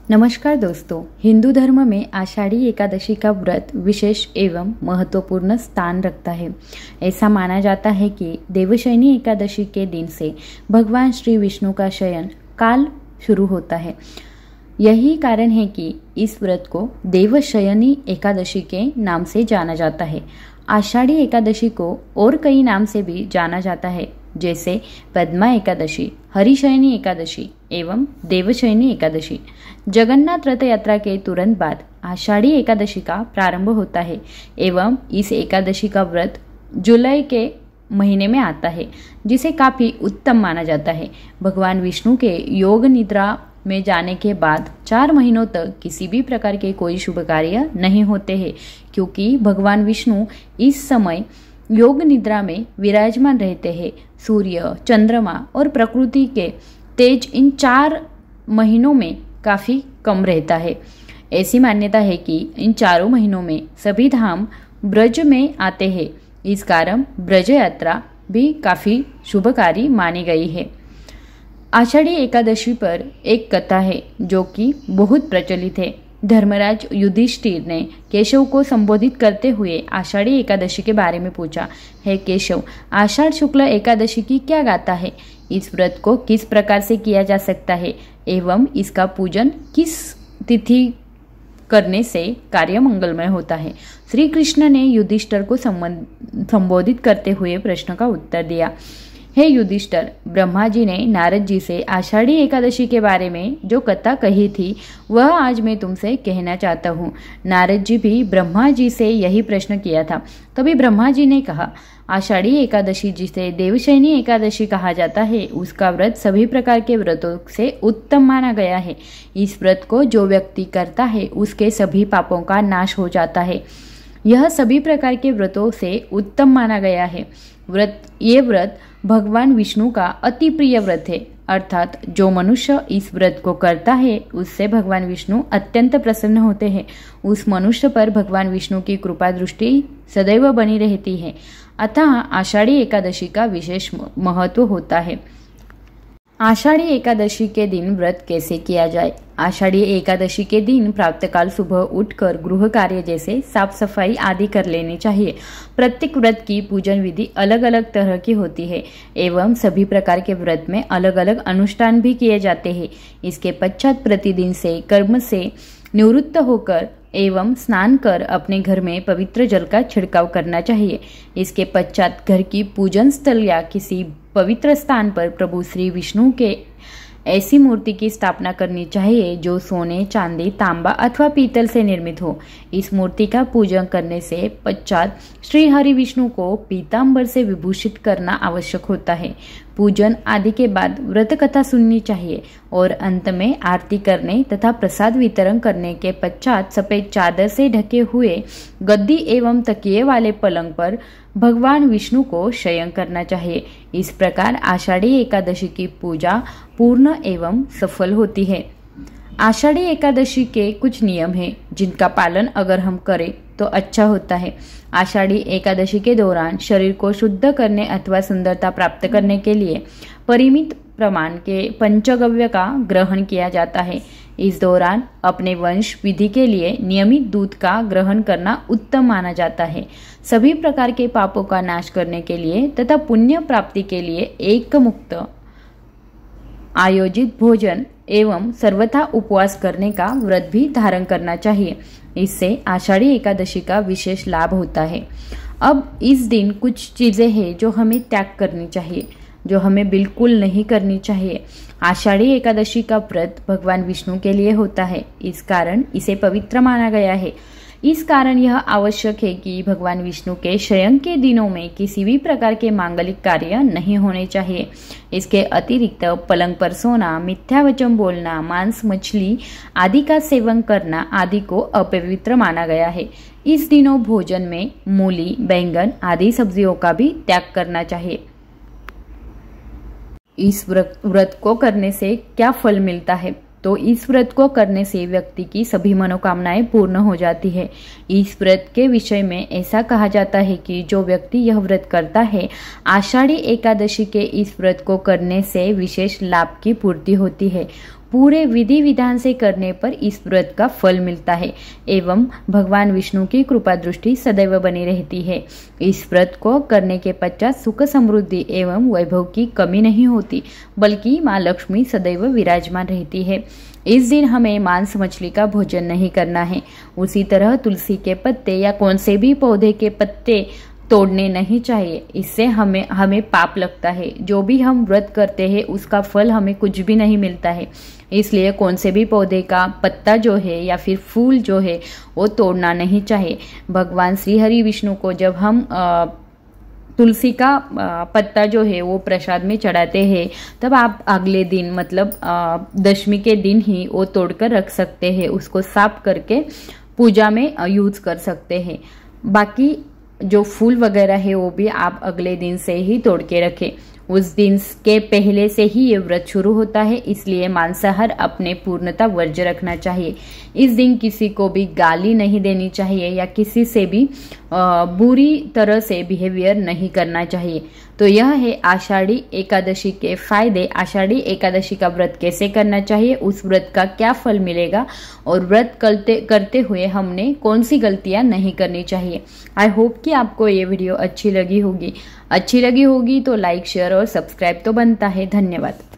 नमस्कार दोस्तों, हिंदू धर्म में आषाढ़ी एकादशी का व्रत विशेष एवं महत्वपूर्ण स्थान रखता है। ऐसा माना जाता है कि देवशयनी एकादशी के दिन से भगवान श्री विष्णु का शयन काल शुरू होता है। यही कारण है कि इस व्रत को देवशयनी एकादशी के नाम से जाना जाता है। आषाढ़ी एकादशी को और कई नाम से भी जाना जाता है, जैसे पद्मा एकादशी, हरिशयनी एकादशी एवं देवशयनी एकादशी। जगन्नाथ रथ यात्रा के तुरंत बाद आषाढ़ी एकादशी का प्रारंभ होता है एवं इस एकादशी का व्रत जुलाई के महीने में आता है, जिसे काफी उत्तम माना जाता है। भगवान विष्णु के योग निद्रा में जाने के बाद 4 महीनों तक किसी भी प्रकार के कोई शुभ कार्य नहीं होते हैं, क्योंकि भगवान विष्णु इस समय योग निद्रा में विराजमान रहते हैं। सूर्य, चंद्रमा और प्रकृति के तेज इन 4 महीनों में काफी कम रहता है। ऐसी मान्यता है कि इन 4 महीनों में सभी धाम ब्रज में आते हैं। इस कारण ब्रज यात्रा भी काफी शुभकारी मानी गई है। आषाढ़ी एकादशी पर एक कथा है जो कि बहुत प्रचलित है। धर्मराज युधिष्ठिर ने केशव को संबोधित करते हुए आषाढ़ी एकादशी के बारे में पूछा, हे केशव, आषाढ़ शुक्ल एकादशी की क्या गाथा है? इस व्रत को किस प्रकार से किया जा सकता है एवं इसका पूजन किस तिथि करने से कार्य मंगलमय होता है? श्री कृष्ण ने युधिष्ठिर को संबोधित करते हुए प्रश्न का उत्तर दिया, हे युधिष्ठिर, ब्रह्मा जी ने नारद जी से आषाढ़ी एकादशी के बारे में जो कथा कही थी वह आज मैं तुमसे कहना चाहता हूँ। नारद जी भी ब्रह्मा जी से यही प्रश्न किया था। तभी ब्रह्मा जी ने कहा, आषाढ़ी एकादशी जिसे देवशयनी एकादशी कहा जाता है, उसका व्रत सभी प्रकार के व्रतों से उत्तम माना गया है। इस व्रत को जो व्यक्ति करता है उसके सभी पापों का नाश हो जाता है। यह सभी प्रकार के व्रतों से उत्तम माना गया है। ये व्रत भगवान विष्णु का अति प्रिय व्रत है, अर्थात जो मनुष्य इस व्रत को करता है उससे भगवान विष्णु अत्यंत प्रसन्न होते हैं। उस मनुष्य पर भगवान विष्णु की कृपा दृष्टि सदैव बनी रहती है। अतः आषाढ़ी एकादशी का विशेष महत्व होता है। आषाढ़ी एकादशी के दिन व्रत कैसे किया जाए? आषाढ़ी एकादशी के दिन प्रातःकाल सुबह उठकर गृह कार्य जैसे साफ सफाई आदि कर लेनी चाहिए। प्रत्येक व्रत की पूजन विधि अलग अलग तरह की होती है एवं सभी प्रकार के व्रत में अलग अलग अनुष्ठान भी किए जाते हैं। इसके पश्चात प्रतिदिन से कर्म से निवृत्त होकर एवं स्नान कर अपने घर में पवित्र जल का छिड़काव करना चाहिए। इसके पश्चात घर की पूजन स्थल या किसी पवित्र स्थान पर प्रभु श्री विष्णु के ऐसी मूर्ति की स्थापना करनी चाहिए जो सोने, चांदी, तांबा अथवा पीतल से निर्मित हो। इस मूर्ति का पूजन करने से पश्चात श्री हरि विष्णु को पीतांबर से विभूषित करना आवश्यक होता है। पूजन आदि के बाद व्रत कथा सुननी चाहिए और अंत में आरती करने तथा प्रसाद वितरण करने के पश्चात सफेद चादर से ढके हुए गद्दी एवं तकिए वाले पलंग पर भगवान विष्णु को शयन करना चाहिए। इस प्रकार आषाढ़ी एकादशी की पूजा पूर्ण एवं सफल होती है। आषाढ़ी एकादशी के कुछ नियम हैं जिनका पालन अगर हम करें तो अच्छा होता है। आषाढ़ी एकादशी के दौरान शरीर को शुद्ध करने अथवा सुंदरता प्राप्त करने के लिए परिमित प्रमाण के पंचगव्य का ग्रहण किया जाता है। इस दौरान अपने वंश विधि के लिए नियमित दूध का ग्रहण करना उत्तम माना जाता है। सभी प्रकार के पापों का नाश करने के लिए तथा पुण्य प्राप्ति के लिए एक मुक्त आयोजित भोजन एवं सर्वथा उपवास करने का व्रत भी धारण करना चाहिए। इससे आषाढ़ी एकादशी का विशेष लाभ होता है। अब इस दिन कुछ चीजें हैं जो हमें त्याग करनी चाहिए, जो हमें बिल्कुल नहीं करनी चाहिए। आषाढ़ी एकादशी का व्रत भगवान विष्णु के लिए होता है, इस कारण इसे पवित्र माना गया है। इस कारण यह आवश्यक है कि भगवान विष्णु के शयन के दिनों में किसी भी प्रकार के मांगलिक कार्य नहीं होने चाहिए। इसके अतिरिक्त पलंग पर सोना, मिथ्या वचन बोलना, मांस, मछली आदि का सेवन करना आदि को अपवित्र माना गया है। इस दिनों भोजन में मूली, बैंगन आदि सब्जियों का भी त्याग करना चाहिए। इस व्रत को करने से क्या फल मिलता है? तो इस व्रत को करने से व्यक्ति की सभी मनोकामनाएं पूर्ण हो जाती है। इस व्रत के विषय में ऐसा कहा जाता है कि जो व्यक्ति यह व्रत करता है, आषाढ़ी एकादशी के इस व्रत को करने से विशेष लाभ की पूर्ति होती है। पूरे विधि विधान से करने पर इस व्रत का फल मिलता है एवं भगवान विष्णु की कृपा दृष्टि सदैव बनी रहती है। इस व्रत को करने के पश्चात सुख समृद्धि एवं वैभव की कमी नहीं होती, बल्कि माँ लक्ष्मी सदैव विराजमान रहती है। इस दिन हमें मांस मछली का भोजन नहीं करना है। उसी तरह तुलसी के पत्ते या कौन से भी पौधे के पत्ते तोड़ने नहीं चाहिए, इससे हमें पाप लगता है। जो भी हम व्रत करते हैं उसका फल हमें कुछ भी नहीं मिलता है, इसलिए कौन से भी पौधे का पत्ता जो है या फिर फूल जो है वो तोड़ना नहीं चाहिए। भगवान श्री हरि विष्णु को जब हम तुलसी का पत्ता जो है वो प्रसाद में चढ़ाते हैं, तब आप अगले दिन मतलब दशमी के दिन ही वो तोड़कर रख सकते हैं, उसको साफ करके पूजा में यूज कर सकते हैं। बाकी जो फूल वगैरह है वो भी आप अगले दिन से ही तोड़ के रखें। उस दिन के पहले से ही ये व्रत शुरू होता है, इसलिए मांसाहार अपने पूर्णता वर्ज्य रखना चाहिए। इस दिन किसी को भी गाली नहीं देनी चाहिए या किसी से भी बुरी तरह से बिहेवियर नहीं करना चाहिए। तो यह है आषाढ़ी एकादशी के फायदे। आषाढ़ी एकादशी का व्रत कैसे करना चाहिए, उस व्रत का क्या फल मिलेगा और व्रत करते हुए हमने कौन सी गलतियां नहीं करनी चाहिए। आई होप कि आपको ये वीडियो अच्छी लगी होगी तो लाइक शेयर और सब्सक्राइब तो बनता है। धन्यवाद।